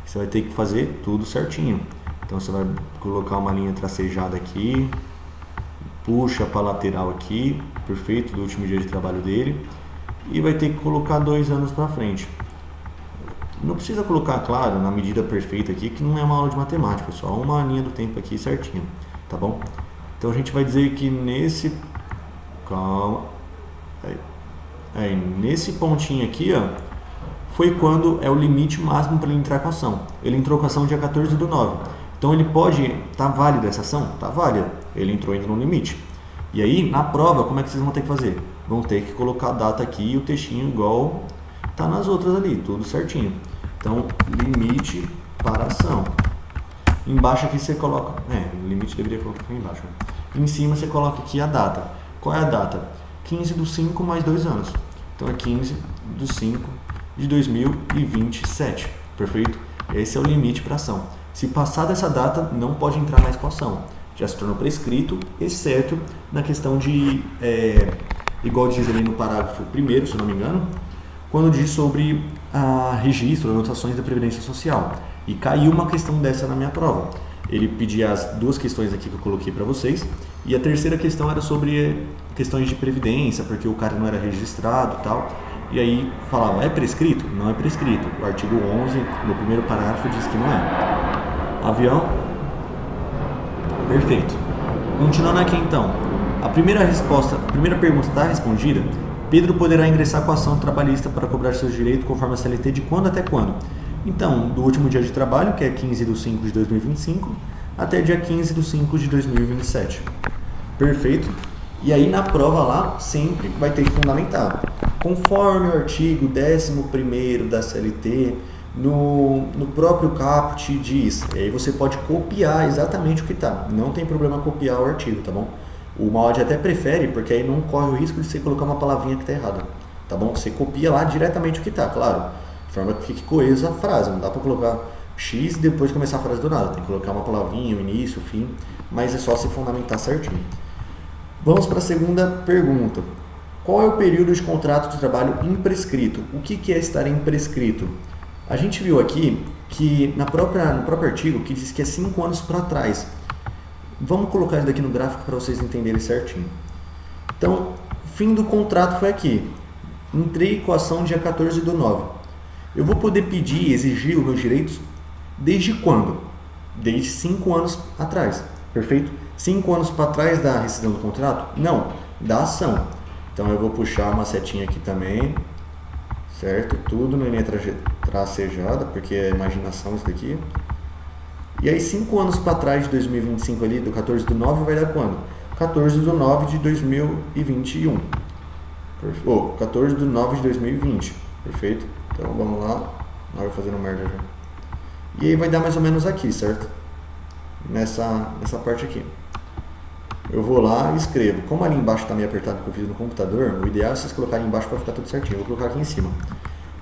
Você vai ter que fazer tudo certinho. Então você vai colocar uma linha tracejada aqui. Puxa para a lateral aqui. Perfeito? Do último dia de trabalho dele. E vai ter que colocar 2 anos para frente. Não precisa colocar, claro, na medida perfeita aqui, que não é uma aula de matemática. É só uma linha do tempo aqui certinho. Tá bom? Então a gente vai dizer que nesse... Calma. Aí, nesse pontinho aqui, ó, foi quando é o limite máximo para ele entrar com a ação. Ele entrou com a ação dia 14 do 9. Então ele pode... Tá válida essa ação? Tá válida. Ele entrou ainda no limite. E aí, na prova, como é que vocês vão ter que fazer? Vão ter que colocar a data aqui e o textinho igual tá nas outras ali, tudo certinho. Então, limite para ação. Embaixo aqui você coloca... o limite deveria colocar aqui embaixo. Né? Em cima você coloca aqui a data. Qual é a data? 15 do 5 mais 2 anos. Então é 15 do 5 de 2027. Perfeito? Esse é o limite para ação. Se passar dessa data, não pode entrar mais com a ação. Já se tornou prescrito, exceto na questão de... igual diz ali no parágrafo 1º, se não me engano, quando diz sobre registro, anotações da Previdência Social. E caiu uma questão dessa na minha prova. Ele pedia as 2 questões aqui que eu coloquei para vocês. E a terceira questão era sobre questões de previdência, porque o cara não era registrado e tal. E aí falava, é prescrito? Não é prescrito. O artigo 11, no primeiro parágrafo, diz que não é. Avião? Perfeito. Continuando aqui então, a primeira pergunta está respondida. Pedro poderá ingressar com a ação trabalhista para cobrar seus direitos conforme a CLT de quando até quando? Então, do último dia de trabalho, que é 15/5 de 2025, até dia 15/5 de 2027. Perfeito? E aí na prova lá sempre vai ter que fundamentar. Conforme o artigo 11º da CLT, no próprio caput diz, e aí você pode copiar exatamente o que está. Não tem problema copiar o artigo, tá bom? O MAOD até prefere, porque aí não corre o risco de você colocar uma palavrinha que está errada, tá bom? Você copia lá diretamente o que está, claro, de forma que fique coesa a frase. Não dá para colocar X e depois começar a frase do nada. Tem que colocar uma palavrinha, o início, o fim, mas é só se fundamentar certinho. Vamos para a segunda pergunta. Qual é o período de contrato de trabalho imprescrito? O que é estar imprescrito? A gente viu aqui que no próprio artigo que diz que é 5 anos para trás. Vamos colocar isso daqui no gráfico para vocês entenderem certinho. Então, fim do contrato foi aqui. Entrei com a ação dia 14/9. Eu vou poder pedir, exigir os meus direitos desde quando? Desde 5 anos atrás. Perfeito? 5 anos para trás da rescisão do contrato? Não, da ação. Então eu vou puxar uma setinha aqui também, certo? Tudo na linha tracejada, porque é imaginação isso daqui. E aí 5 anos para trás de 2025 ali, do 14/9 vai dar quando? 14/9 de 2021. 14/9 de 2020. Perfeito? Então vamos lá. Olha eu fazendo merda já. E aí vai dar mais ou menos aqui, certo? Nessa parte aqui. Eu vou lá e escrevo. Como ali embaixo está meio apertado que eu fiz no computador, o ideal é vocês colocarem embaixo para ficar tudo certinho. Eu vou colocar aqui em cima.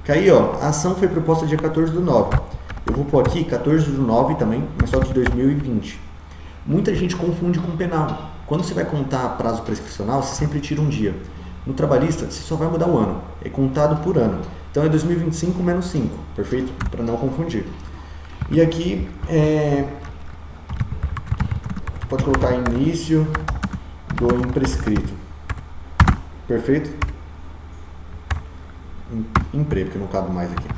Que aí, ó, a ação foi proposta dia 14/9. Eu vou pôr aqui 14/9 também, mas só de 2020. Muita gente confunde com penal. Quando você vai contar prazo prescricional, você sempre tira um dia. No trabalhista, você só vai mudar o ano. É contado por ano. Então é 2025 menos 5, perfeito? Para não confundir. E aqui, pode colocar início do imprescrito. Perfeito? Emprego, porque não cabe mais aqui.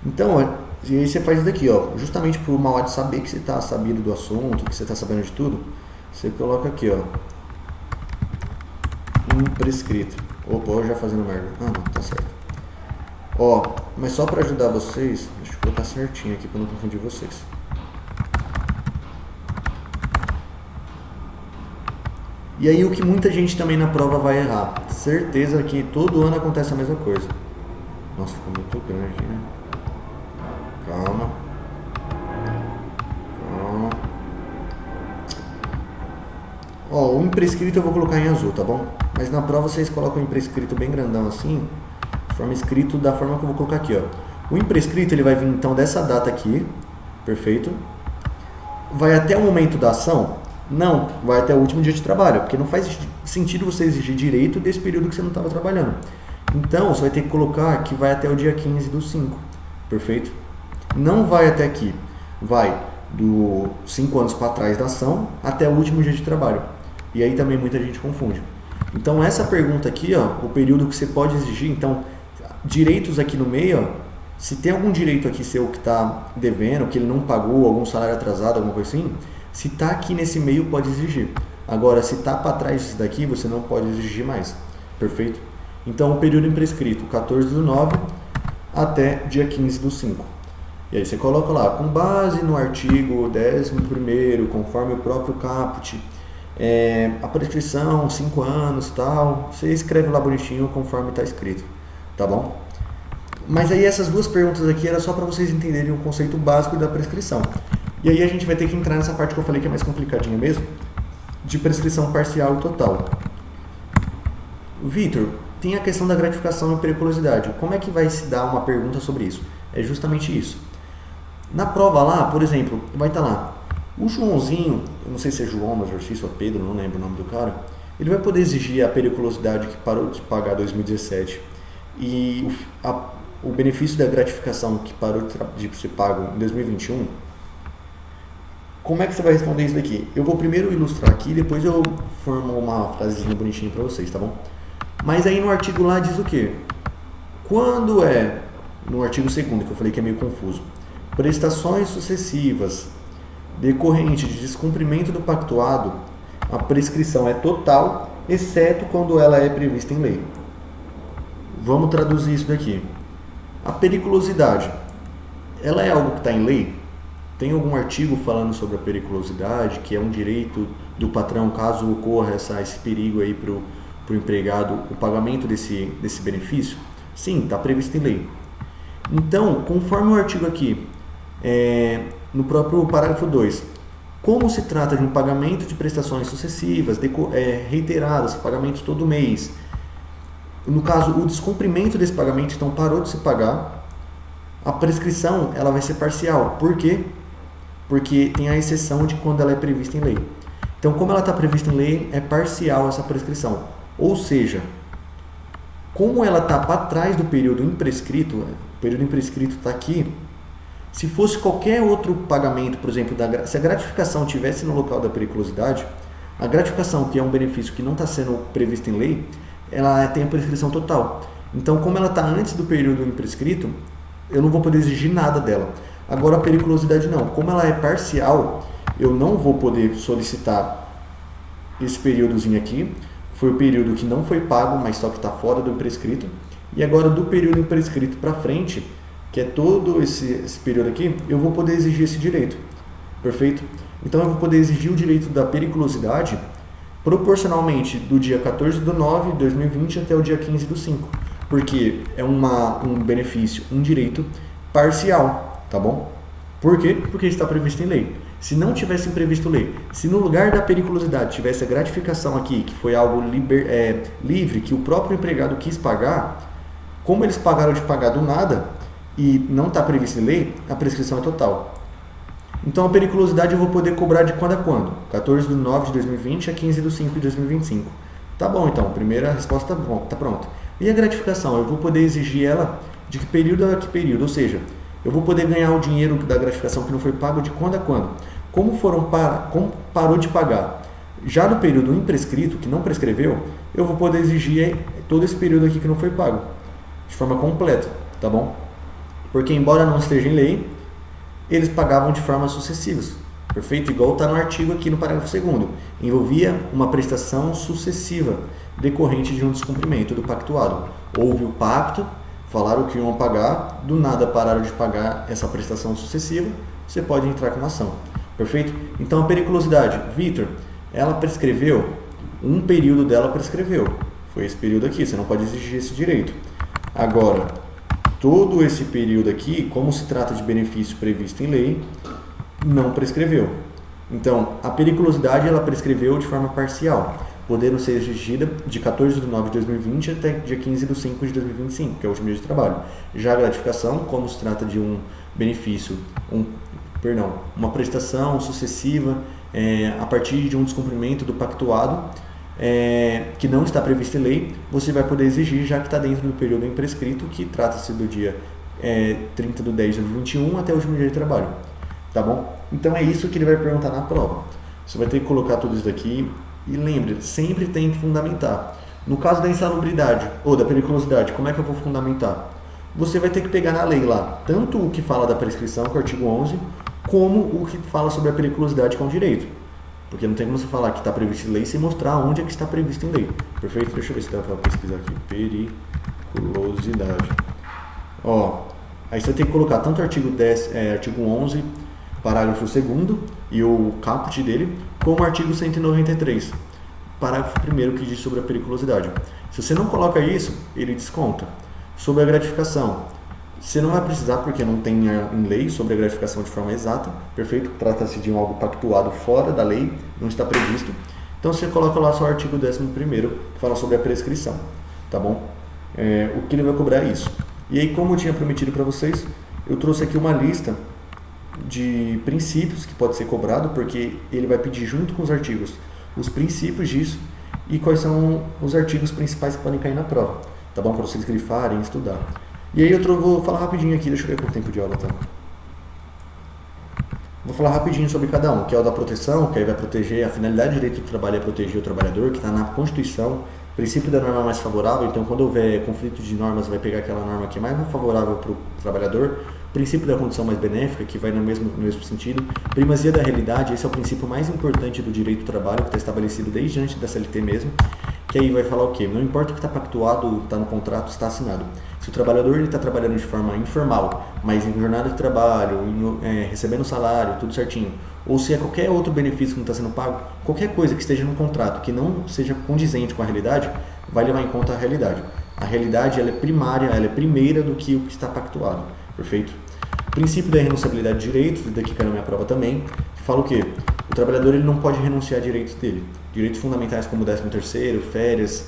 Então, e aí você faz isso daqui, ó, justamente para o MAOD saber que você está sabido do assunto, que você está sabendo de tudo, você coloca aqui, ó, imprescrito. Opa, eu já fazendo merda. Ah, não, tá certo. Ó, mas só para ajudar vocês, deixa eu colocar certinho aqui para não confundir vocês. E aí o que muita gente também na prova vai errar. Certeza que todo ano acontece a mesma coisa. Nossa, ficou muito grande aqui, né? Calma. Calma. Ó, o imprescrito eu vou colocar em azul, tá bom? Mas na prova vocês colocam o imprescrito bem grandão assim, de forma escrito da forma que eu vou colocar aqui, ó. O imprescrito ele vai vir então dessa data aqui, perfeito? Vai até o momento da ação? Não, vai até o último dia de trabalho, porque não faz sentido você exigir direito desse período que você não estava trabalhando. Então, você vai ter que colocar que vai até o dia 15/5, perfeito? Não vai até aqui, vai do 5 anos para trás da ação até o último dia de trabalho. E aí também muita gente confunde. Então, essa pergunta aqui, ó, o período que você pode exigir, então, direitos aqui no meio, ó, se tem algum direito aqui seu que está devendo, que ele não pagou, algum salário atrasado, alguma coisa assim, se está aqui nesse meio, pode exigir. Agora, se está para trás disso daqui, você não pode exigir mais. Perfeito? Então, o período imprescrito, 14/9 até dia 15/5. E aí você coloca lá, com base no artigo 11º, conforme o próprio caput, a prescrição, 5 anos, tal. Você escreve lá bonitinho conforme está escrito. Tá bom? Mas aí essas duas perguntas aqui era só para vocês entenderem o conceito básico da prescrição. E aí a gente vai ter que entrar nessa parte que eu falei que é mais complicadinha mesmo, de prescrição parcial e total. Vitor, tem a questão da gratificação e periculosidade. Como é que vai se dar uma pergunta sobre isso? É justamente isso. Na prova lá, por exemplo, vai estar lá, o Joãozinho, eu não sei se é João, mas Jorcício ou Pedro, não lembro o nome do cara, ele vai poder exigir a periculosidade que parou de pagar em 2017 e o benefício da gratificação que parou de ser pago em 2021. Como é que você vai responder isso daqui? Eu vou primeiro ilustrar aqui, depois eu formo uma frasezinha bonitinha para vocês, tá bom? Mas aí no artigo lá diz o quê? Quando no artigo 2º, que eu falei que é meio confuso, prestações sucessivas decorrente de descumprimento do pactuado A prescrição é total, exceto quando ela é prevista em lei. Vamos traduzir isso daqui. A periculosidade, ela é algo que está em lei? Tem algum artigo falando sobre a periculosidade, que é um direito do patrão, caso ocorra esse perigo aí para o empregado, o pagamento desse benefício? Sim, está previsto em lei. Então, conforme o artigo aqui, no próprio parágrafo 2, como se trata de um pagamento de prestações sucessivas, reiteradas, pagamentos todo mês, no caso, o descumprimento desse pagamento, então parou de se pagar, a prescrição ela vai ser parcial. Por quê? Porque tem a exceção de quando ela é prevista em lei. Então, como ela está prevista em lei, é parcial essa prescrição. Ou seja, como ela está para trás do período imprescrito, o período imprescrito está aqui, se fosse qualquer outro pagamento, por exemplo, se a gratificação estivesse no local da periculosidade, a gratificação, que é um benefício que não está sendo previsto em lei, ela tem a prescrição total. Então, como ela está antes do período imprescrito, eu não vou poder exigir nada dela. Agora, a periculosidade não. Como ela é parcial, eu não vou poder solicitar esse períodozinho aqui. Foi o período que não foi pago, mas só que está fora do imprescrito. E agora, do período imprescrito para frente, que é todo esse período aqui, eu vou poder exigir esse direito. Perfeito? Então, eu vou poder exigir o direito da periculosidade proporcionalmente do dia 14/9/2020 até o dia 15/5, porque é um benefício, um direito parcial, tá bom? Por quê? Porque está previsto em lei. Se não tivesse previsto lei, se no lugar da periculosidade tivesse a gratificação aqui, que foi algo livre, que o próprio empregado quis pagar, como eles pagaram de pagar do nada e não está previsto em lei, a prescrição é total. Então, a periculosidade eu vou poder cobrar de quando a quando? 14/9/2020 a 15/5/2025. Tá bom, então. Primeira resposta tá pronta. E a gratificação? Eu vou poder exigir ela de que período a que período? Ou seja, eu vou poder ganhar o dinheiro da gratificação que não foi pago de quando a quando? Como parou de pagar? Já no período imprescrito, que não prescreveu, eu vou poder exigir todo esse período aqui que não foi pago, de forma completa, tá bom? Porque, embora não esteja em lei, eles pagavam de formas sucessivas, perfeito? Igual está no artigo aqui no parágrafo 2º, envolvia uma prestação sucessiva decorrente de um descumprimento do pactuado. Houve o pacto, falaram que iam pagar, do nada pararam de pagar essa prestação sucessiva, você pode entrar com uma ação, perfeito? Então, a periculosidade, Vitor, ela prescreveu, um período dela prescreveu, foi esse período aqui, você não pode exigir esse direito. Agora, todo esse período aqui, como se trata de benefício previsto em lei, não prescreveu. Então, a periculosidade ela prescreveu de forma parcial, podendo ser exigida de 14/9/2020 até dia 15/5/2025, que é o último dia de trabalho. Já a gratificação, como se trata de um benefício, uma prestação sucessiva a partir de um descumprimento do pactuado, que não está previsto em lei, você vai poder exigir, já que está dentro do período imprescrito, que trata-se do dia 30/10/2021 até o último dia de trabalho, tá bom? Então é isso que ele vai perguntar na prova. Você vai ter que colocar tudo isso daqui e lembre, sempre tem que fundamentar. No caso da insalubridade ou da periculosidade, como é que eu vou fundamentar? Você vai ter que pegar na lei lá, tanto o que fala da prescrição, que é o artigo 11, como o que fala sobre a periculosidade, que é um direito. Porque não tem como você falar que está previsto em lei sem mostrar onde é que está previsto em lei. Perfeito? Deixa eu ver se dá para pesquisar aqui. Periculosidade. Aí você tem que colocar tanto o artigo 11, parágrafo 2º e o caput dele, como o artigo 193, parágrafo 1º, que diz sobre a periculosidade. Se você não coloca isso, ele desconta. Sobre a gratificação, você não vai precisar, porque não tem em lei sobre a gratificação de forma exata, perfeito? Trata-se de algo pactuado fora da lei, não está previsto. Então você coloca lá só o artigo 11º, que fala sobre a prescrição, tá bom? O que ele vai cobrar é isso. E aí, como eu tinha prometido para vocês, eu trouxe aqui uma lista de princípios que pode ser cobrado, porque ele vai pedir junto com os artigos os princípios disso e quais são os artigos principais que podem cair na prova, tá bom? Para vocês grifarem e estudar. E aí eu vou falar rapidinho aqui, deixa eu ver quanto tempo de aula tá. Vou falar rapidinho sobre cada um, que é o da proteção, que aí vai proteger, a finalidade do direito do trabalho é proteger o trabalhador, que está na Constituição, princípio da norma mais favorável, então quando houver conflito de normas vai pegar aquela norma que é mais favorável para o trabalhador, princípio da condição mais benéfica, que vai no mesmo sentido. Primazia da realidade, esse é o princípio mais importante do direito do trabalho, que está estabelecido desde antes da CLT mesmo, que aí vai falar o quê? Não importa o que está pactuado, está no contrato, está assinado. Se o trabalhador está trabalhando de forma informal, mas em jornada de trabalho, recebendo salário, tudo certinho, ou se é qualquer outro benefício que não está sendo pago, qualquer coisa que esteja no contrato que não seja condizente com a realidade, vai levar em conta a realidade. A realidade ela é primária, ela é primeira do que o que está pactuado, perfeito? Princípio da renunciabilidade de direitos, daqui caiu na minha prova também, que fala o quê? O trabalhador ele não pode renunciar a direitos dele. Direitos fundamentais como 13º, férias,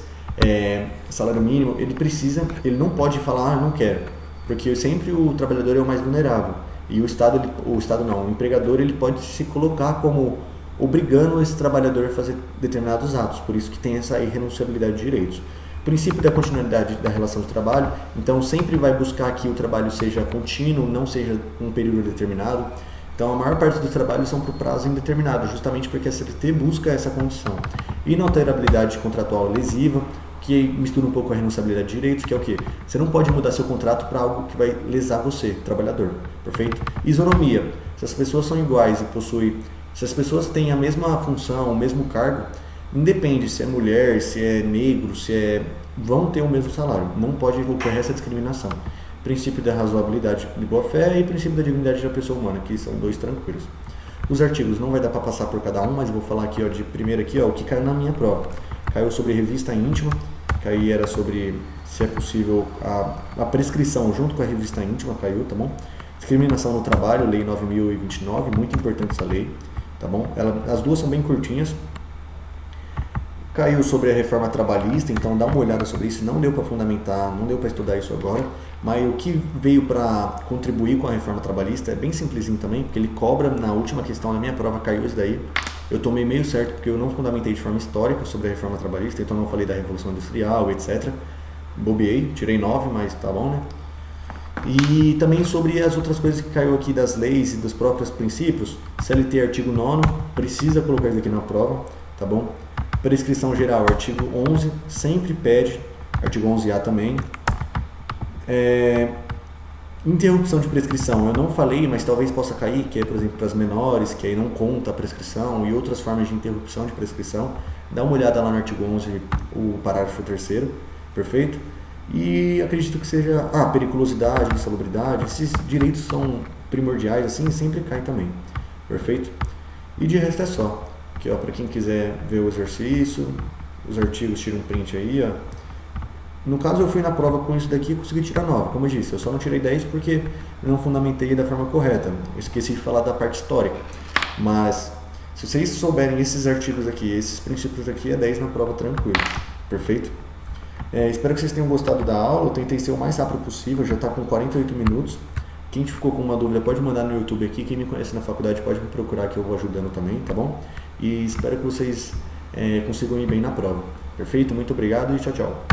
salário mínimo, ele não pode falar, não quero, porque sempre o trabalhador é o mais vulnerável. E o empregador ele pode se colocar como obrigando esse trabalhador a fazer determinados atos, por isso que tem essa irrenunciabilidade de direitos. Princípio da continuidade da relação de trabalho, então sempre vai buscar que o trabalho seja contínuo, não seja um período determinado. Então a maior parte dos trabalhos são por prazo indeterminado, justamente porque a CLT busca essa condição. Inalterabilidade contratual lesiva, que mistura um pouco a renunciabilidade de direitos, que é o quê? Você não pode mudar seu contrato para algo que vai lesar você, trabalhador, perfeito? Isonomia, se as pessoas são iguais e se as pessoas têm a mesma função, o mesmo cargo, independe se é mulher, se é negro, vão ter o mesmo salário, não pode ocorrer essa discriminação. Princípio da razoabilidade de boa-fé e princípio da dignidade da pessoa humana, que são dois tranquilos. Os artigos não vai dar para passar por cada um, mas eu vou falar aqui de primeiro aqui, o que caiu na minha prova. Caiu sobre revista íntima, que aí era sobre se é possível a prescrição junto com a revista íntima, caiu, tá bom? Discriminação no trabalho, lei 9.029, muito importante essa lei, tá bom? As duas são bem curtinhas. Caiu sobre a reforma trabalhista, então dá uma olhada sobre isso, não deu para fundamentar, não deu para estudar isso agora, mas o que veio para contribuir com a reforma trabalhista é bem simplesinho também, porque ele cobra, na última questão da minha prova caiu isso daí, eu tomei meio certo porque eu não fundamentei de forma histórica sobre a reforma trabalhista, então não falei da Revolução Industrial, etc. Bobeei, tirei 9, mas tá bom, né? E também sobre as outras coisas que caiu aqui das leis e dos próprios princípios, CLT artigo 9º, precisa colocar isso aqui na prova, tá bom? Prescrição geral, artigo 11, sempre pede, artigo 11A também. Interrupção de prescrição, eu não falei, mas talvez possa cair, que é, por exemplo, para as menores, que aí não conta a prescrição e outras formas de interrupção de prescrição. Dá uma olhada lá no artigo 11, o parágrafo 3º, perfeito? E acredito que seja, periculosidade, insalubridade, esses direitos são primordiais, assim, sempre cai também, perfeito? E de resto é só. Aqui, para quem quiser ver o exercício, os artigos, tira um print aí, ó. No caso, eu fui na prova com isso daqui e consegui tirar 9, como eu disse. Eu só não tirei 10 porque eu não fundamentei da forma correta. Eu esqueci de falar da parte histórica. Mas, se vocês souberem esses artigos aqui, esses princípios aqui, é 10 na prova tranquilo. Perfeito? Espero que vocês tenham gostado da aula. Eu tentei ser o mais rápido possível, já está com 48 minutos. Quem ficou com uma dúvida pode mandar no YouTube aqui. Quem me conhece na faculdade pode me procurar que eu vou ajudando também, tá bom? E espero que vocês consigam ir bem na prova. Perfeito? Muito obrigado e tchau, tchau.